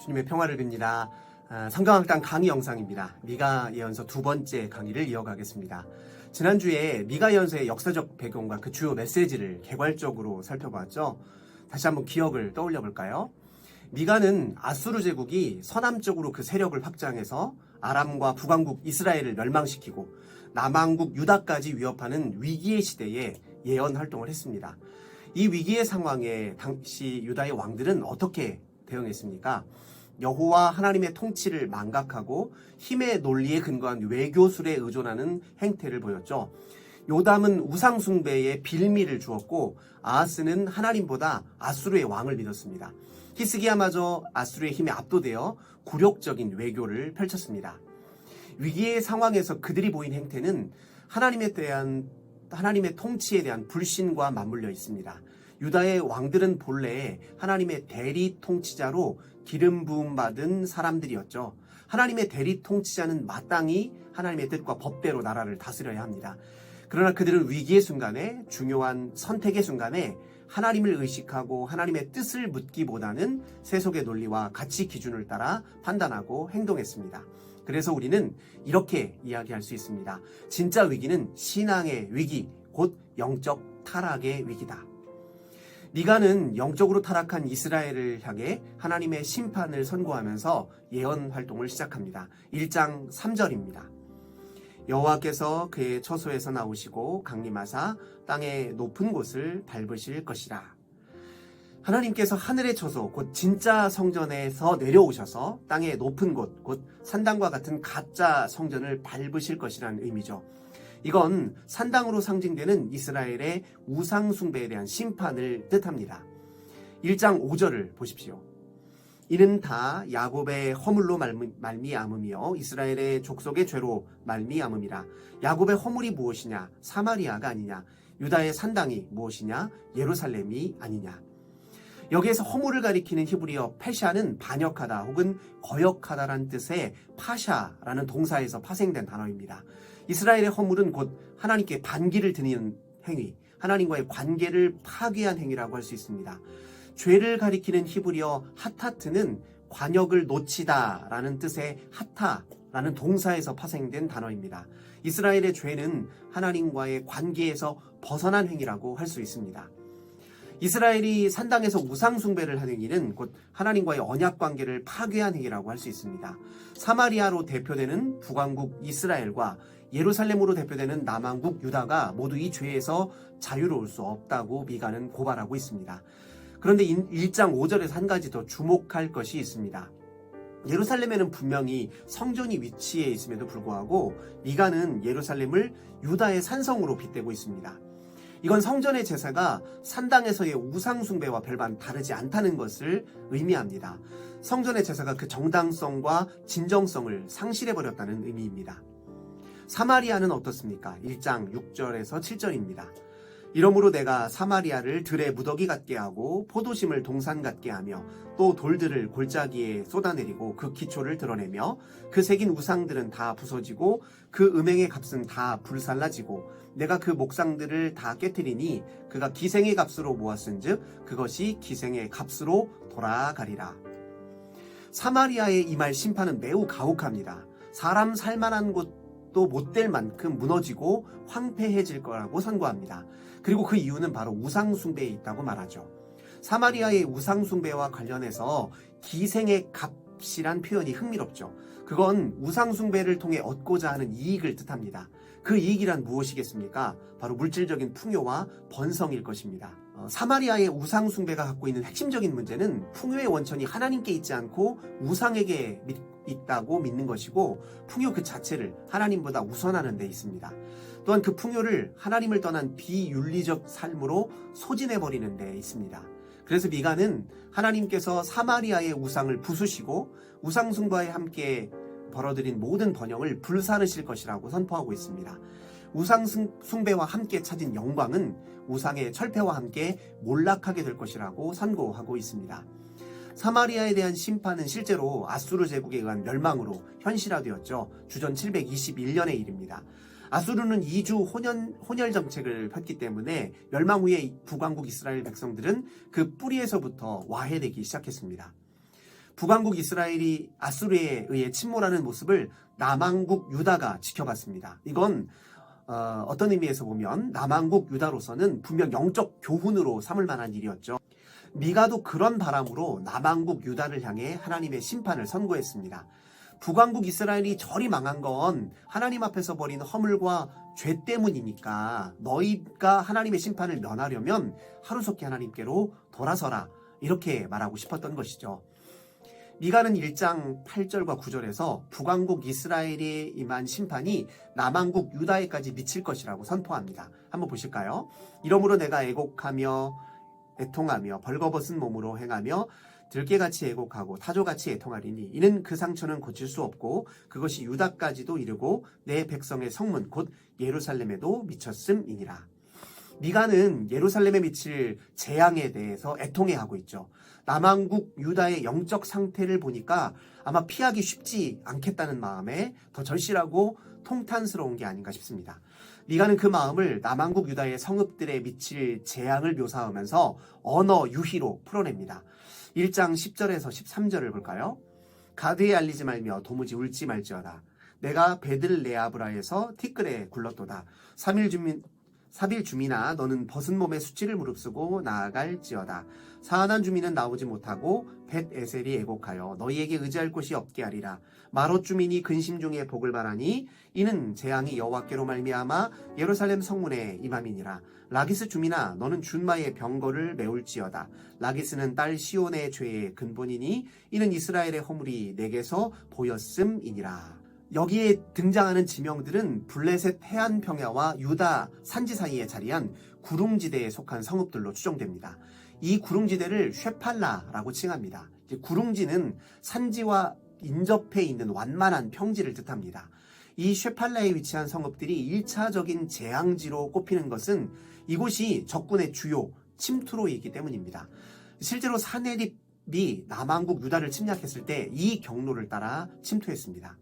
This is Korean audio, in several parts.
주님의 평화를 빕니다. 성경학당 강의 영상입니다. 미가 예언서 두 번째 강의를 이어가겠습니다. 지난주에 미가 예언서의 역사적 배경과 그 주요 메시지를 개괄적으로 살펴봤죠. 다시 한번 기억을 떠올려 볼까요? 미가는 아수르 제국이 서남쪽으로 그 세력을 확장해서 아람과 북왕국 이스라엘을 멸망시키고 남왕국 유다까지 위협하는 위기의 시대에 예언 활동을 했습니다. 이 위기의 상황에 당시 유다의 왕들은 어떻게 대응했습니까? 여호와 하나님의 통치를 망각하고 힘의 논리에 근거한 외교술에 의존하는 행태를 보였죠. 요담은 우상 숭배에 빌미를 주었고 아하스는 하나님보다 아수르의 왕을 믿었습니다. 히스기야마저 아수르의 힘에 압도되어 굴욕적인 외교를 펼쳤습니다. 위기의 상황에서 그들이 보인 행태는 하나님의 통치에 대한 불신과 맞물려 있습니다. 유다의 왕들은 본래 하나님의 대리 통치자로 기름 부음 받은 사람들이었죠. 하나님의 대리 통치자는 마땅히 하나님의 뜻과 법대로 나라를 다스려야 합니다. 그러나 그들은 위기의 순간에, 중요한 선택의 순간에 하나님을 의식하고 하나님의 뜻을 묻기보다는 세속의 논리와 가치 기준을 따라 판단하고 행동했습니다. 그래서 우리는 이렇게 이야기할 수 있습니다. 진짜 위기는 신앙의 위기, 곧 영적 타락의 위기다. 미가는 영적으로 타락한 이스라엘을 향해 하나님의 심판을 선고하면서 예언 활동을 시작합니다. 1장 3절입니다. 여호와께서 그의 처소에서 나오시고 강림하사 땅의 높은 곳을 밟으실 것이라. 하나님께서 하늘의 처소, 곧 진짜 성전에서 내려오셔서 땅의 높은 곳, 곧 산당과 같은 가짜 성전을 밟으실 것이라는 의미죠. 이건 산당으로 상징되는 이스라엘의 우상 숭배에 대한 심판을 뜻합니다. 1장 5절을 보십시오. 이는 다 야곱의 허물로 말미암음이요 이스라엘의 족속의 죄로 말미암음이라. 야곱의 허물이 무엇이냐? 사마리아가 아니냐? 유다의 산당이 무엇이냐? 예루살렘이 아니냐? 여기에서 허물을 가리키는 히브리어 페샤는 반역하다 혹은 거역하다라는 뜻의 파샤라는 동사에서 파생된 단어입니다. 이스라엘의 허물은 곧 하나님께 반기를 드리는 행위, 하나님과의 관계를 파괴한 행위라고 할 수 있습니다. 죄를 가리키는 히브리어 하타트는 관역을 놓치다라는 뜻의 하타라는 동사에서 파생된 단어입니다. 이스라엘의 죄는 하나님과의 관계에서 벗어난 행위라고 할 수 있습니다. 이스라엘이 산당에서 우상 숭배를 하는 행위는 곧 하나님과의 언약 관계를 파괴한 행위라고 할 수 있습니다. 사마리아로 대표되는 북왕국 이스라엘과 예루살렘으로 대표되는 남왕국 유다가 모두 이 죄에서 자유로울 수 없다고 미가는 고발하고 있습니다. 그런데 1장 5절에서 한 가지 더 주목할 것이 있습니다. 예루살렘에는 분명히 성전이 위치해 있음에도 불구하고 미가는 예루살렘을 유다의 산성으로 빗대고 있습니다. 이건 성전의 제사가 산당에서의 우상 숭배와 별반 다르지 않다는 것을 의미합니다. 성전의 제사가 그 정당성과 진정성을 상실해버렸다는 의미입니다. 사마리아는 어떻습니까? 1장 6절에서 7절입니다. 이러므로 내가 사마리아를 들의 무더기 같게 하고 포도심을 동산 같게 하며 또 돌들을 골짜기에 쏟아내리고 그 기초를 드러내며 그 새긴 우상들은 다 부서지고 그 음행의 값은 다 불살라지고 내가 그 목상들을 다 깨뜨리니 그가 기생의 값으로 모았은즉 그것이 기생의 값으로 돌아가리라. 사마리아의 이 말 심판은 매우 가혹합니다. 사람 살만한 곳도 못될 만큼 무너지고 황폐해질 거라고 선고합니다. 그리고 그 이유는 바로 우상 숭배에 있다고 말하죠. 사마리아의 우상 숭배와 관련해서 기생의 값이란 표현이 흥미롭죠. 그건 우상 숭배를 통해 얻고자 하는 이익을 뜻합니다. 그 이익이란 무엇이겠습니까? 바로 물질적인 풍요와 번성일 것입니다. 사마리아의 우상 숭배가 갖고 있는 핵심적인 문제는 풍요의 원천이 하나님께 있지 않고 우상에게 있다고 믿는 것이고 풍요 그 자체를 하나님보다 우선하는 데 있습니다. 또한 그 풍요를 하나님을 떠난 비윤리적 삶으로 소진해버리는 데 있습니다. 그래서 미가는 하나님께서 사마리아의 우상을 부수시고 우상 숭배에 함께 벌어들인 모든 번영을 불사르실 것이라고 선포하고 있습니다. 우상 숭배와 함께 찾은 영광은 우상의 철폐와 함께 몰락하게 될 것이라고 선고하고 있습니다. 사마리아에 대한 심판은 실제로 아수르 제국에 의한 멸망으로 현실화되었죠. 주전 721년의 일입니다. 아수르는 2주 혼혈 정책을 폈기 때문에 멸망 후에 북왕국 이스라엘 백성들은 그 뿌리에서부터 와해되기 시작했습니다. 북왕국 이스라엘이 아수르에 의해 침몰하는 모습을 남왕국 유다가 지켜봤습니다. 이건 어떤 의미에서 보면 남왕국 유다로서는 분명 영적 교훈으로 삼을 만한 일이었죠. 미가도 그런 바람으로 남왕국 유다를 향해 하나님의 심판을 선고했습니다. 북왕국 이스라엘이 저리 망한 건 하나님 앞에서 벌인 허물과 죄 때문이니까 너희가 하나님의 심판을 면하려면 하루속히 하나님께로 돌아서라, 이렇게 말하고 싶었던 것이죠. 미가는 1장 8절과 9절에서 북왕국 이스라엘에 임한 심판이 남왕국 유다에까지 미칠 것이라고 선포합니다. 한번 보실까요? 이러므로 내가 애곡하며 애통하며 벌거벗은 몸으로 행하며 들깨같이 애곡하고 타조같이 애통하리니 이는 그 상처는 고칠 수 없고 그것이 유다까지도 이르고 내 백성의 성문 곧 예루살렘에도 미쳤음이니라. 미가는 예루살렘에 미칠 재앙에 대해서 애통해하고 있죠. 남왕국 유다의 영적 상태를 보니까 아마 피하기 쉽지 않겠다는 마음에 더 절실하고 통탄스러운 게 아닌가 싶습니다. 미가는 그 마음을 남왕국 유다의 성읍들에 미칠 재앙을 묘사하면서 언어 유희로 풀어냅니다. 1장 10절에서 13절을 볼까요? 가드에 알리지 말며 도무지 울지 말지어다. 내가 베들레아브라에서 티끌에 굴렀도다. 3일 주민아 너는 벗은 몸에 수치를 무릅쓰고 나아갈지어다. 사안한 주민은 나오지 못하고 벳에셀이 애곡하여 너희에게 의지할 곳이 없게 하리라. 마롯 주민이 근심 중에 복을 바라니 이는 재앙이 여호와께로 말미암아 예루살렘 성문에 임함이니라. 라기스 주민아 너는 준마의 병거를 메울지어다. 라기스는 딸 시온의 죄의 근본이니 이는 이스라엘의 허물이 내게서 보였음이니라. 여기에 등장하는 지명들은 블레셋 해안 평야와 유다 산지 사이에 자리한 구릉지대에 속한 성읍들로 추정됩니다. 이 구릉지대를 쉐팔라라고 칭합니다. 구릉지는 산지와 인접해 있는 완만한 평지를 뜻합니다. 이 쉐팔라에 위치한 성읍들이 1차적인 재앙지로 꼽히는 것은 이곳이 적군의 주요 침투로이기 때문입니다. 실제로 사네립이 남왕국 유다를 침략했을 때 이 경로를 따라 침투했습니다.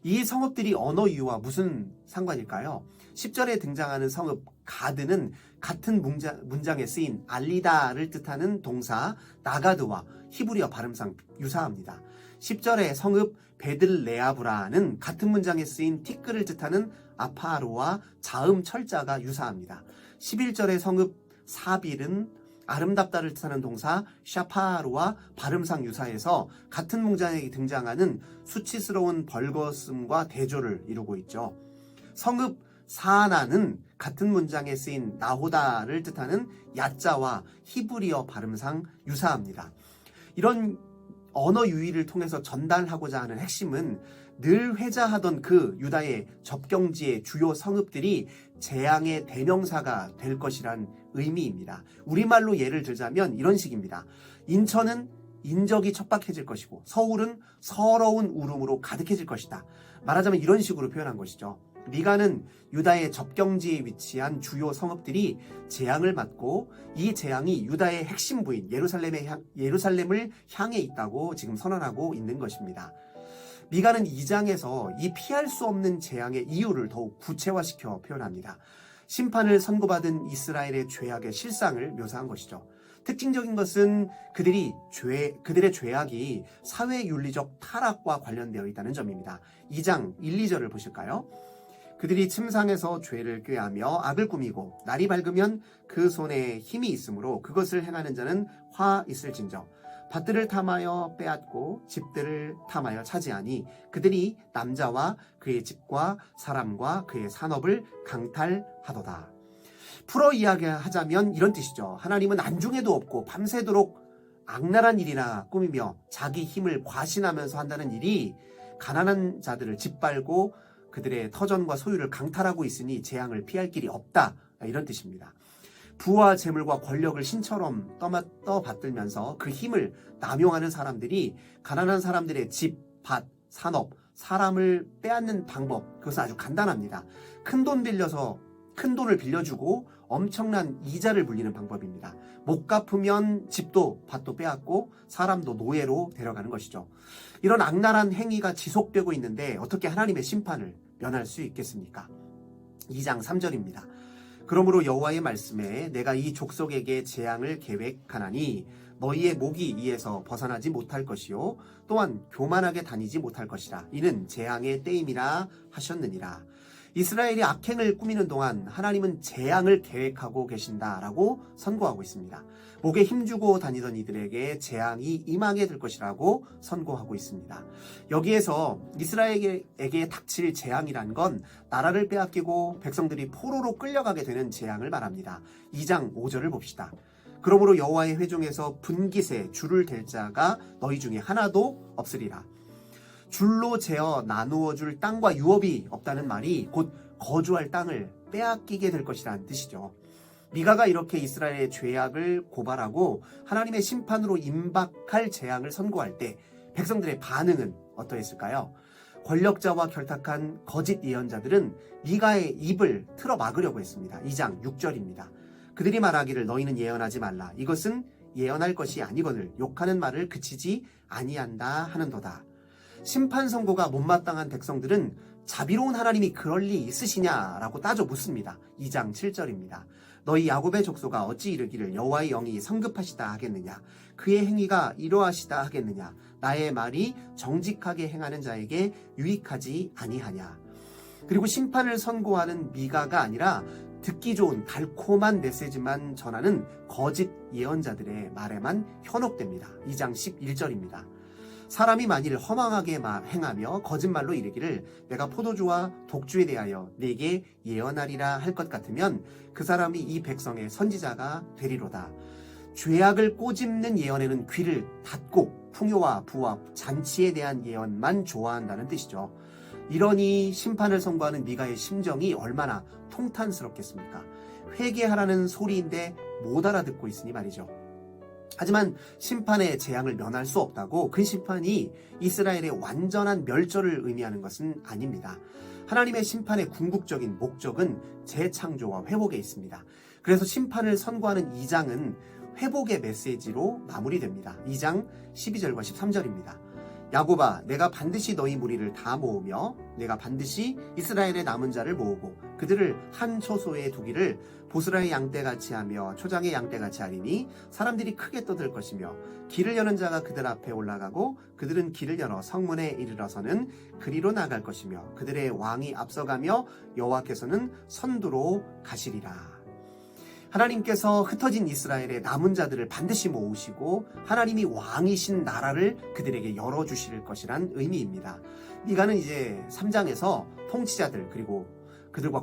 이 성읍들이 언어 이유와 무슨 상관일까요? 10절에 등장하는 성읍 가드는 같은 문장에 쓰인 알리다를 뜻하는 동사 나가드와 히브리어 발음상 유사합니다. 10절의 성읍 베들레아브라는 같은 문장에 쓰인 티끌을 뜻하는 아파로와 자음 철자가 유사합니다. 11절의 성읍 사빌은 아름답다를 뜻하는 동사 샤파르와 발음상 유사해서 같은 문장에 등장하는 수치스러운 벌거슴과 대조를 이루고 있죠. 성읍 사아나는 같은 문장에 쓰인 나호다를 뜻하는 야자와 히브리어 발음상 유사합니다. 이런 언어 유희를 통해서 전달하고자 하는 핵심은 늘 회자하던 그 유다의 접경지의 주요 성읍들이 재앙의 대명사가 될 것이란 의미입니다. 우리말로 예를 들자면 이런 식입니다. 인천은 인적이 척박해질 것이고 서울은 서러운 울음으로 가득해질 것이다. 말하자면 이런 식으로 표현한 것이죠. 미가는 유다의 접경지에 위치한 주요 성읍들이 재앙을 맞고 이 재앙이 유다의 핵심 부인 예루살렘을 향해 있다고 지금 선언하고 있는 것입니다. 미가는 2장에서 이 피할 수 없는 재앙의 이유를 더욱 구체화시켜 표현합니다. 심판을 선고받은 이스라엘의 죄악의 실상을 묘사한 것이죠. 특징적인 것은 그들의 죄악이 사회윤리적 타락과 관련되어 있다는 점입니다. 2장 1, 2절을 보실까요? 그들이 침상에서 죄를 꾀하며 악을 꾸미고 날이 밝으면 그 손에 힘이 있으므로 그것을 행하는 자는 화 있을진저 밭들을 탐하여 빼앗고 집들을 탐하여 차지하니 그들이 남자와 그의 집과 사람과 그의 산업을 강탈하도다. 풀어 이야기하자면 이런 뜻이죠. 하나님은 안중에도 없고 밤새도록 악랄한 일이나 꾸미며 자기 힘을 과신하면서 한다는 일이 가난한 자들을 짓밟고 그들의 터전과 소유를 강탈하고 있으니 재앙을 피할 길이 없다. 이런 뜻입니다. 부와 재물과 권력을 신처럼 떠받들면서 그 힘을 남용하는 사람들이 가난한 사람들의 집, 밭, 산업, 사람을 빼앗는 방법, 그것은 아주 간단합니다. 큰 돈을 빌려주고 엄청난 이자를 물리는 방법입니다. 못 갚으면 집도 밭도 빼앗고 사람도 노예로 데려가는 것이죠. 이런 악랄한 행위가 지속되고 있는데 어떻게 하나님의 심판을 면할 수 있겠습니까? 2장 3절입니다. 그러므로 여호와의 말씀에 내가 이 족속에게 재앙을 계획하나니 너희의 목이 이에서 벗어나지 못할 것이요 또한 교만하게 다니지 못할 것이라. 이는 재앙의 때임이라 하셨느니라. 이스라엘이 악행을 꾸미는 동안 하나님은 재앙을 계획하고 계신다라고 선고하고 있습니다. 목에 힘주고 다니던 이들에게 재앙이 임하게 될 것이라고 선고하고 있습니다. 여기에서 이스라엘에게 닥칠 재앙이란 건 나라를 빼앗기고 백성들이 포로로 끌려가게 되는 재앙을 말합니다. 2장 5절을 봅시다. 그러므로 여호와의 회중에서 분깃에 줄을 댈 자가 너희 중에 하나도 없으리라. 줄로 재어 나누어 줄 땅과 유업이 없다는 말이 곧 거주할 땅을 빼앗기게 될 것이라는 뜻이죠. 미가가 이렇게 이스라엘의 죄악을 고발하고 하나님의 심판으로 임박할 재앙을 선고할 때 백성들의 반응은 어떠했을까요? 권력자와 결탁한 거짓 예언자들은 미가의 입을 틀어 막으려고 했습니다. 2장 6절입니다. 그들이 말하기를 너희는 예언하지 말라. 이것은 예언할 것이 아니거늘 욕하는 말을 그치지 아니한다 하는도다. 심판 선고가 못마땅한 백성들은 자비로운 하나님이 그럴 리 있으시냐라고 따져 묻습니다. 2장 7절입니다. 너희 야곱의 족속아 어찌 이르기를 여호와의 영이 성급하시다 하겠느냐. 그의 행위가 이러하시다 하겠느냐. 나의 말이 정직하게 행하는 자에게 유익하지 아니하냐. 그리고 심판을 선고하는 미가가 아니라 듣기 좋은 달콤한 메시지만 전하는 거짓 예언자들의 말에만 현혹됩니다. 2장 11절입니다. 사람이 만일 허망하게 행하며 거짓말로 이르기를 내가 포도주와 독주에 대하여 네게 예언하리라 할 것 같으면 그 사람이 이 백성의 선지자가 되리로다. 죄악을 꼬집는 예언에는 귀를 닫고 풍요와 부와 잔치에 대한 예언만 좋아한다는 뜻이죠. 이러니 심판을 선고하는 미가의 심정이 얼마나 통탄스럽겠습니까? 회개하라는 소리인데 못 알아듣고 있으니 말이죠. 하지만 심판의 재앙을 면할 수 없다고 그 심판이 이스라엘의 완전한 멸절을 의미하는 것은 아닙니다. 하나님의 심판의 궁극적인 목적은 재창조와 회복에 있습니다. 그래서 심판을 선고하는 2장은 회복의 메시지로 마무리됩니다. 2장 12절과 13절입니다. 야곱아 내가 반드시 너희 무리를 다 모으며 내가 반드시 이스라엘의 남은 자를 모으고 그들을 한 초소에 두기를 보스라의 양떼같이 하며 초장의 양떼같이 하리니 사람들이 크게 떠들 것이며 길을 여는 자가 그들 앞에 올라가고 그들은 길을 열어 성문에 이르러서는 그리로 나갈 것이며 그들의 왕이 앞서가며 여호와께서는 선두로 가시리라. 하나님께서 흩어진 이스라엘의 남은 자들을 반드시 모으시고 하나님이 왕이신 나라를 그들에게 열어주실 것이란 의미입니다. 미가는 이제 3장에서 통치자들 그리고 그들과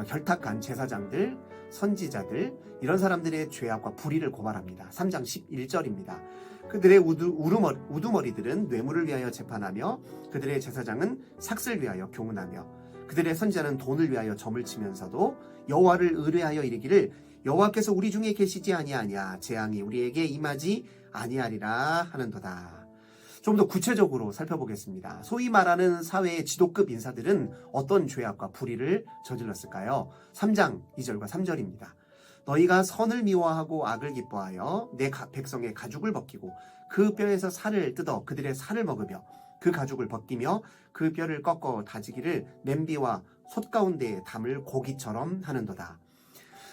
결탁한 제사장들, 선지자들 이런 사람들의 죄악과 불의를 고발합니다. 3장 11절입니다. 그들의 우두머리들은 뇌물을 위하여 재판하며 그들의 제사장은 삭슬 위하여 교훈하며 그들의 선지자는 돈을 위하여 점을 치면서도 여호와를 의뢰하여 이르기를 여호와께서 우리 중에 계시지 아니하냐 재앙이 우리에게 임하지 아니하리라 하는도다. 좀 더 구체적으로 살펴보겠습니다. 소위 말하는 사회의 지도급 인사들은 어떤 죄악과 불의를 저질렀을까요? 3장 2절과 3절입니다. 너희가 선을 미워하고 악을 기뻐하여 내 백성의 가죽을 벗기고 그 뼈에서 살을 뜯어 그들의 살을 먹으며 그 가죽을 벗기며 그 뼈를 꺾어 다지기를 냄비와 솥 가운데에 담을 고기처럼 하는도다.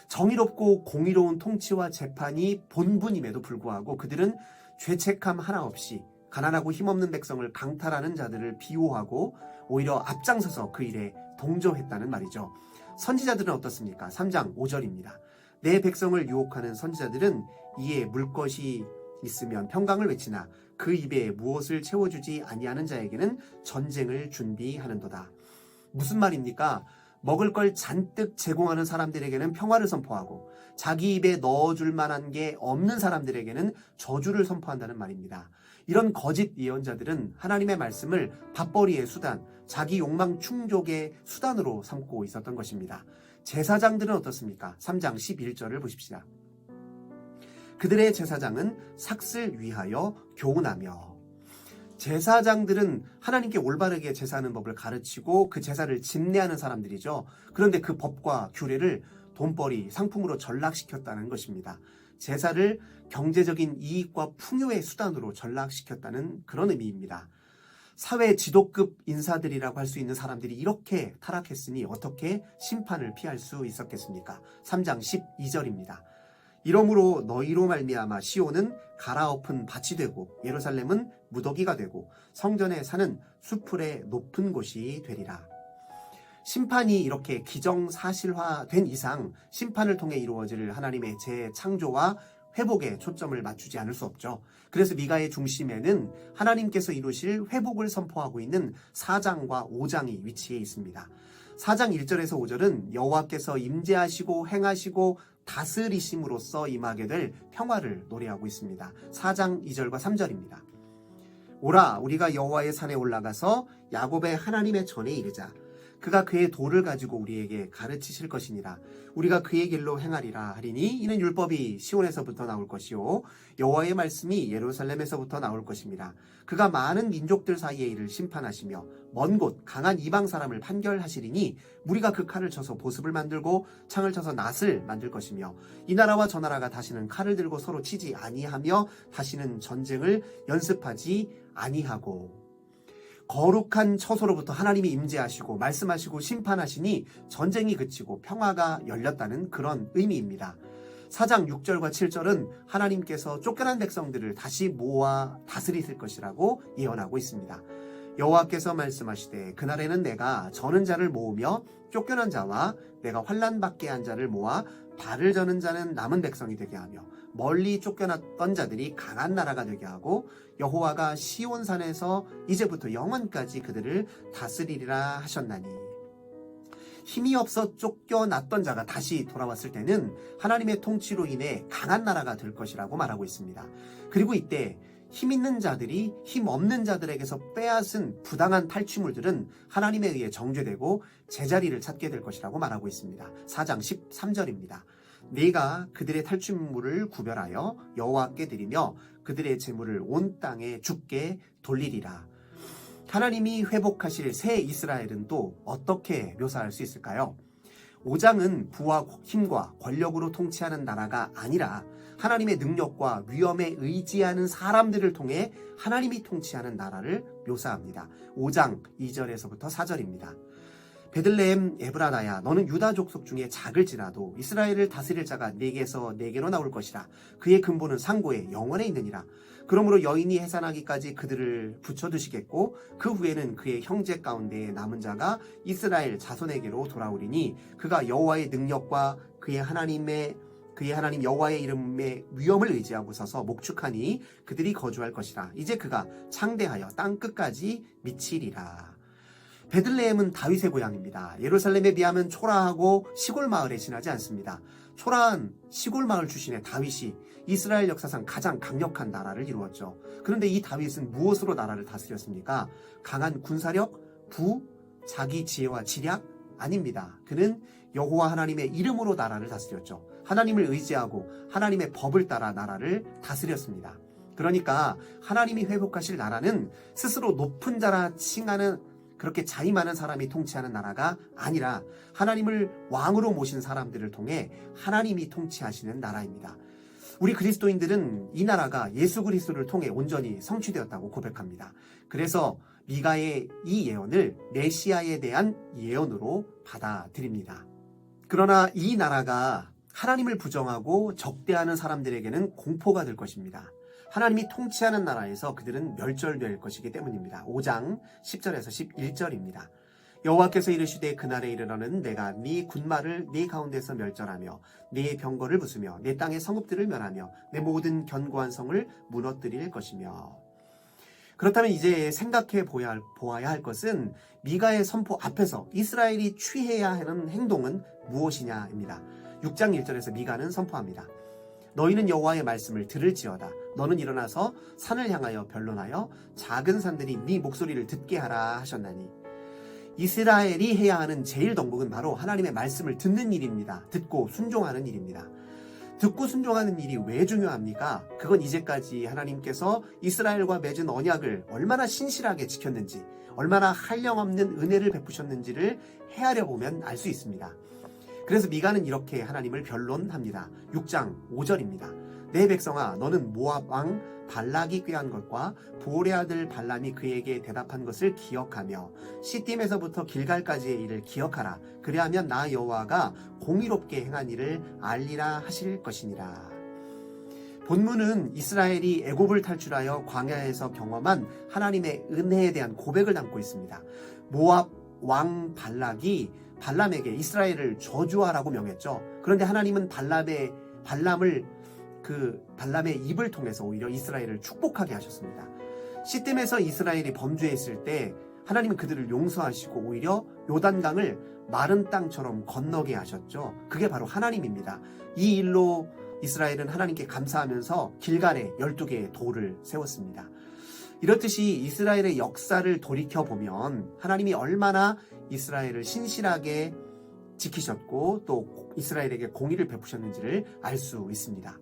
정의롭고 공의로운 통치와 재판이 본분임에도 불구하고 그들은 죄책함 하나 없이 가난하고 힘없는 백성을 강탈하는 자들을 비호하고 오히려 앞장서서 그 일에 동조했다는 말이죠. 선지자들은 어떻습니까? 3장 5절입니다. 내 백성을 유혹하는 선지자들은 이에 물 것이 있으면 평강을 외치나 그 입에 무엇을 채워주지 아니하는 자에게는 전쟁을 준비하는도다. 무슨 말입니까? 먹을 걸 잔뜩 제공하는 사람들에게는 평화를 선포하고 자기 입에 넣어줄 만한 게 없는 사람들에게는 저주를 선포한다는 말입니다. 이런 거짓 예언자들은 하나님의 말씀을 밥벌이의 수단, 자기 욕망 충족의 수단으로 삼고 있었던 것입니다. 제사장들은 어떻습니까? 3장 11절을 보십시다. 그들의 제사장은 삭슬 위하여 교훈하며 제사장들은 하나님께 올바르게 제사하는 법을 가르치고 그 제사를 집례하는 사람들이죠. 그런데 그 법과 규례를 돈벌이, 상품으로 전락시켰다는 것입니다. 제사를 경제적인 이익과 풍요의 수단으로 전락시켰다는 그런 의미입니다. 사회 지도급 인사들이라고 할 수 있는 사람들이 이렇게 타락했으니 어떻게 심판을 피할 수 있었겠습니까? 3장 12절입니다. 이러므로 너희로 말미암아 시온은 갈아엎은 밭이 되고 예루살렘은 무더기가 되고 성전에 사는 수풀의 높은 곳이 되리라. 심판이 이렇게 기정사실화된 이상 심판을 통해 이루어질 하나님의 재창조와 회복에 초점을 맞추지 않을 수 없죠. 그래서 미가의 중심에는 하나님께서 이루실 회복을 선포하고 있는 4장과 5장이 위치해 있습니다. 4장 1절에서 5절은 여호와께서 임재하시고 행하시고 다스리심으로써 임하게 될 평화를 노래하고 있습니다. 4장 2절과 3절입니다. 오라 우리가 여호와의 산에 올라가서 야곱의 하나님의 전에 이르자. 그가 그의 도를 가지고 우리에게 가르치실 것이니라. 우리가 그의 길로 행하리라 하리니 이는 율법이 시온에서부터 나올 것이요 여호와의 말씀이 예루살렘에서부터 나올 것입니다. 그가 많은 민족들 사이에 이를 심판하시며 먼 곳 강한 이방 사람을 판결하시리니 무리가 그 칼을 쳐서 보습을 만들고 창을 쳐서 낫을 만들 것이며 이 나라와 저 나라가 다시는 칼을 들고 서로 치지 아니하며 다시는 전쟁을 연습하지 아니하고. 거룩한 처소로부터 하나님이 임재하시고 말씀하시고 심판하시니 전쟁이 그치고 평화가 열렸다는 그런 의미입니다. 4장 6절과 7절은 하나님께서 쫓겨난 백성들을 다시 모아 다스리실 것이라고 예언하고 있습니다. 여호와께서 말씀하시되 그날에는 내가 저는 자를 모으며 쫓겨난 자와 내가 환난 받게 한 자를 모아 발을 저는 자는 남은 백성이 되게 하며 멀리 쫓겨났던 자들이 강한 나라가 되게 하고 여호와가 시온산에서 이제부터 영원까지 그들을 다스리리라 하셨나니. 힘이 없어 쫓겨났던 자가 다시 돌아왔을 때는 하나님의 통치로 인해 강한 나라가 될 것이라고 말하고 있습니다. 그리고 이때 힘 있는 자들이 힘 없는 자들에게서 빼앗은 부당한 탈취물들은 하나님에 의해 정죄되고 제자리를 찾게 될 것이라고 말하고 있습니다. 4장 13절입니다. 네가 그들의 탈취물을 구별하여 여호와께 드리며 그들의 재물을 온 땅에 주께 돌리리라. 하나님이 회복하실 새 이스라엘은 또 어떻게 묘사할 수 있을까요? 5장은 부와 힘과 권력으로 통치하는 나라가 아니라 하나님의 능력과 위엄에 의지하는 사람들을 통해 하나님이 통치하는 나라를 묘사합니다. 5장 2절에서부터 4절입니다. 베들레헴 에브라나야 너는 유다 족속 중에 작을지라도 이스라엘을 다스릴 자가 네게서 네게로 나올 것이라. 그의 근본은 상고에 영원에 있느니라. 그러므로 여인이 해산하기까지 그들을 붙여두시겠고 그 후에는 그의 형제 가운데 남은 자가 이스라엘 자손에게로 돌아오리니 그가 여호와의 능력과 그의 하나님 여호와의 이름의 위엄을 의지하고 서서 목축하니 그들이 거주할 것이라. 이제 그가 창대하여 땅 끝까지 미치리라. 베들레헴은 다윗의 고향입니다. 예루살렘에 비하면 초라하고 시골 마을에 지나지 않습니다. 초라한 시골 마을 출신의 다윗이 이스라엘 역사상 가장 강력한 나라를 이루었죠. 그런데 이 다윗은 무엇으로 나라를 다스렸습니까? 강한 군사력, 자기 지혜와 지략? 아닙니다. 그는 여호와 하나님의 이름으로 나라를 다스렸죠. 하나님을 의지하고 하나님의 법을 따라 나라를 다스렸습니다. 그러니까 하나님이 회복하실 나라는 스스로 높은 자라 칭하는 그렇게 자임하는 사람이 통치하는 나라가 아니라 하나님을 왕으로 모신 사람들을 통해 하나님이 통치하시는 나라입니다. 우리 그리스도인들은 이 나라가 예수 그리스도를 통해 온전히 성취되었다고 고백합니다. 그래서 미가의 이 예언을 메시아에 대한 예언으로 받아들입니다. 그러나 이 나라가 하나님을 부정하고 적대하는 사람들에게는 공포가 될 것입니다. 하나님이 통치하는 나라에서 그들은 멸절될 것이기 때문입니다. 5장 10절에서 11절입니다. 여호와께서 이르시되 그날에 이르러는 내가 네 군마를 네 가운데서 멸절하며 네 병거를 부수며 내 땅의 성읍들을 멸하며 내 모든 견고한 성을 무너뜨릴 것이며. 그렇다면 이제 생각해 보아야 할 것은 미가의 선포 앞에서 이스라엘이 취해야 하는 행동은 무엇이냐입니다. 6장 1절에서 미가는 선포합니다. 너희는 여호와의 말씀을 들을지어다. 너는 일어나서 산을 향하여 변론하여 작은 산들이 네 목소리를 듣게 하라 하셨나니. 이스라엘이 해야 하는 제일 덕목은 바로 하나님의 말씀을 듣는 일입니다. 듣고 순종하는 일입니다. 듣고 순종하는 일이 왜 중요합니까? 그건 이제까지 하나님께서 이스라엘과 맺은 언약을 얼마나 신실하게 지켰는지, 얼마나 한량없는 은혜를 베푸셨는지를 헤아려 보면 알 수 있습니다. 그래서 미가는 이렇게 하나님을 변론합니다. 6장 5절입니다. 내 백성아, 너는 모압 왕 발락이 꾀한 것과 보올의 아들 발람이 그에게 대답한 것을 기억하며 시딤에서부터 길갈까지의 일을 기억하라. 그리하면 나 여호와가 공의롭게 행한 일을 알리라 하실 것이니라. 본문은 이스라엘이 애굽을 탈출하여 광야에서 경험한 하나님의 은혜에 대한 고백을 담고 있습니다. 모압 왕 발락이 발람에게 이스라엘을 저주하라고 명했죠. 그런데 하나님은 발람의 입을 통해서 오히려 이스라엘을 축복하게 하셨습니다. 시딤에서 이스라엘이 범죄했을 때 하나님은 그들을 용서하시고 오히려 요단강을 마른 땅처럼 건너게 하셨죠. 그게 바로 하나님입니다. 이 일로 이스라엘은 하나님께 감사하면서 길갈에 12개의 돌을 세웠습니다. 이렇듯이 이스라엘의 역사를 돌이켜보면 하나님이 얼마나 이스라엘을 신실하게 지키셨고 또 이스라엘에게 공의를 베푸셨는지를 알 수 있습니다.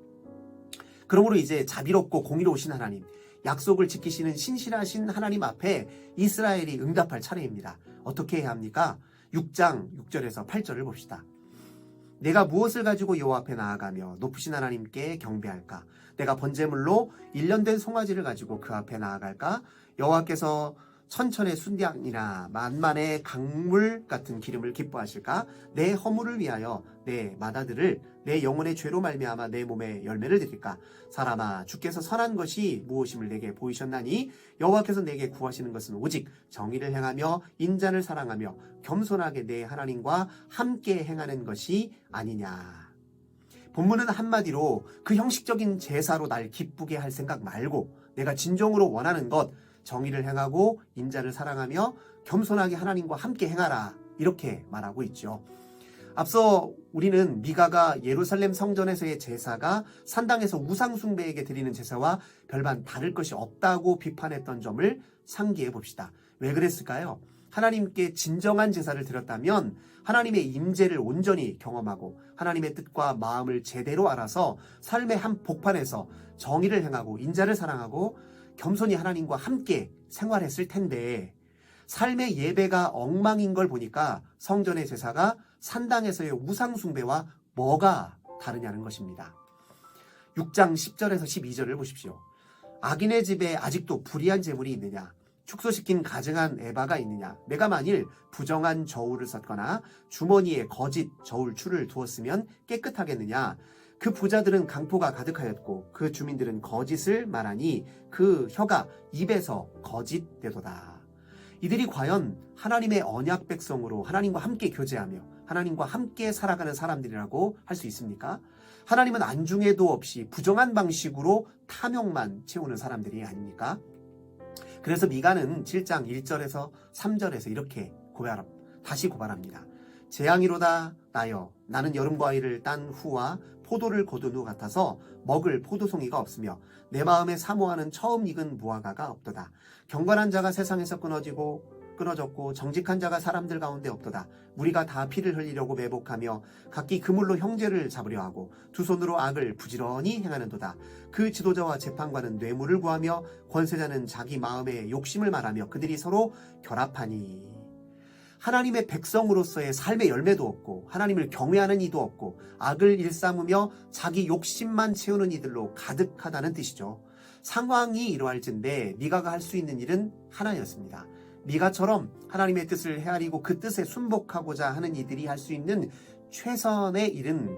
그러므로 이제 자비롭고 공의로우신 하나님, 약속을 지키시는 신실하신 하나님 앞에 이스라엘이 응답할 차례입니다. 어떻게 해야 합니까? 6장 6절에서 8절을 봅시다. 내가 무엇을 가지고 여호와 앞에 나아가며 높으신 하나님께 경배할까? 내가 번제물로 1년 된 송아지를 가지고 그 앞에 나아갈까? 여호와께서 천천의 순양이나 만만의 강물 같은 기름을 기뻐하실까? 내 허물을 위하여 내 맏아들을 내 영혼의 죄로 말미암아 내 몸에 열매를 드릴까? 사람아, 주께서 선한 것이 무엇임을 내게 보이셨나니 여호와께서 내게 구하시는 것은 오직 정의를 행하며 인자를 사랑하며 겸손하게 내 하나님과 함께 행하는 것이 아니냐. 본문은 한마디로 그 형식적인 제사로 날 기쁘게 할 생각 말고 내가 진정으로 원하는 것, 정의를 행하고 인자를 사랑하며 겸손하게 하나님과 함께 행하라, 이렇게 말하고 있죠. 앞서 우리는 미가가 예루살렘 성전에서의 제사가 산당에서 우상 숭배에게 드리는 제사와 별반 다를 것이 없다고 비판했던 점을 상기해 봅시다. 왜 그랬을까요? 하나님께 진정한 제사를 드렸다면 하나님의 임재를 온전히 경험하고 하나님의 뜻과 마음을 제대로 알아서 삶의 한 복판에서 정의를 행하고 인자를 사랑하고 겸손히 하나님과 함께 생활했을 텐데 삶의 예배가 엉망인 걸 보니까 성전의 제사가 산당에서의 우상 숭배와 뭐가 다르냐는 것입니다. 6장 10절에서 12절을 보십시오. 악인의 집에 아직도 불의한 재물이 있느냐? 축소시킨 가증한 에바가 있느냐? 내가 만일 부정한 저울을 썼거나 주머니에 거짓 저울추를 두었으면 깨끗하겠느냐? 그 부자들은 강포가 가득하였고 그 주민들은 거짓을 말하니 그 혀가 입에서 거짓되도다. 이들이 과연 하나님의 언약 백성으로 하나님과 함께 교제하며 하나님과 함께 살아가는 사람들이라고 할 수 있습니까? 하나님은 안중에도 없이 부정한 방식으로 탐욕만 채우는 사람들이 아닙니까? 그래서 미가는 7장 1절에서 3절에서 이렇게 다시 고발합니다. 재앙이로다 나여, 나는 여름과일을 딴 후와 포도를 거둔 후 같아서 먹을 포도송이가 없으며 내 마음에 사모하는 처음 익은 무화과가 없도다. 경건한 자가 세상에서 끊어졌고 정직한 자가 사람들 가운데 없도다. 우리가 다 피를 흘리려고 매복하며 각기 그물로 형제를 잡으려 하고 두 손으로 악을 부지런히 행하는도다. 그 지도자와 재판관은 뇌물을 구하며 권세자는 자기 마음의 욕심을 말하며 그들이 서로 결합하니. 하나님의 백성으로서의 삶의 열매도 없고 하나님을 경외하는 이도 없고 악을 일삼으며 자기 욕심만 채우는 이들로 가득하다는 뜻이죠. 상황이 이러할진데 미가가 할 수 있는 일은 하나였습니다. 미가처럼 하나님의 뜻을 헤아리고 그 뜻에 순복하고자 하는 이들이 할 수 있는 최선의 일은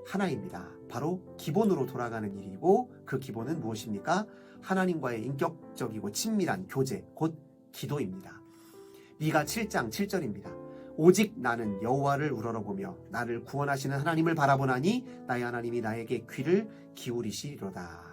하나입니다. 바로 기본으로 돌아가는 일이고 그 기본은 무엇입니까? 하나님과의 인격적이고 친밀한 교제, 곧 기도입니다. 미가 7장 7절입니다. 오직 나는 여호와를 우러러보며 나를 구원하시는 하나님을 바라보나니 나의 하나님이 나에게 귀를 기울이시리로다.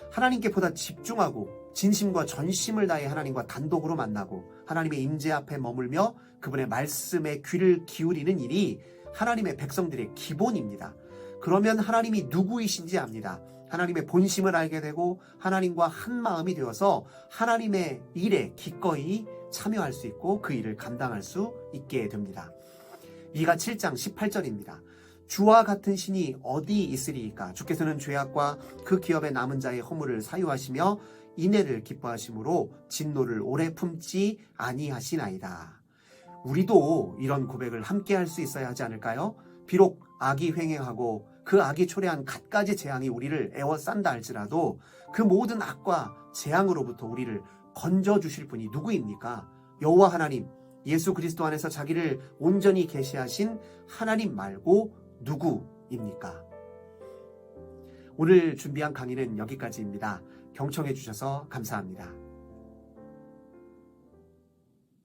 하나님께 보다 집중하고 진심과 전심을 다해 하나님과 단독으로 만나고 하나님의 임재 앞에 머물며 그분의 말씀에 귀를 기울이는 일이 하나님의 백성들의 기본입니다. 그러면 하나님이 누구이신지 압니다. 하나님의 본심을 알게 되고 하나님과 한 마음이 되어서 하나님의 일에 기꺼이 참여할 수 있고 그 일을 감당할 수 있게 됩니다. 미가 7장 18절입니다. 주와 같은 신이 어디 있으리이까? 주께서는 죄악과 그 기업의 남은 자의 허물을 사유하시며 인애를 기뻐하심으로 진노를 오래 품지 아니하시나이다. 우리도 이런 고백을 함께 할 수 있어야 하지 않을까요? 비록 악이 횡행하고 그 악이 초래한 갖가지 재앙이 우리를 에워싼다 할지라도 그 모든 악과 재앙으로부터 우리를 건져주실 분이 누구입니까? 여호와 하나님, 예수 그리스도 안에서 자기를 온전히 계시하신 하나님 말고 누구입니까? 오늘 준비한 강의는 여기까지입니다. 경청해 주셔서 감사합니다.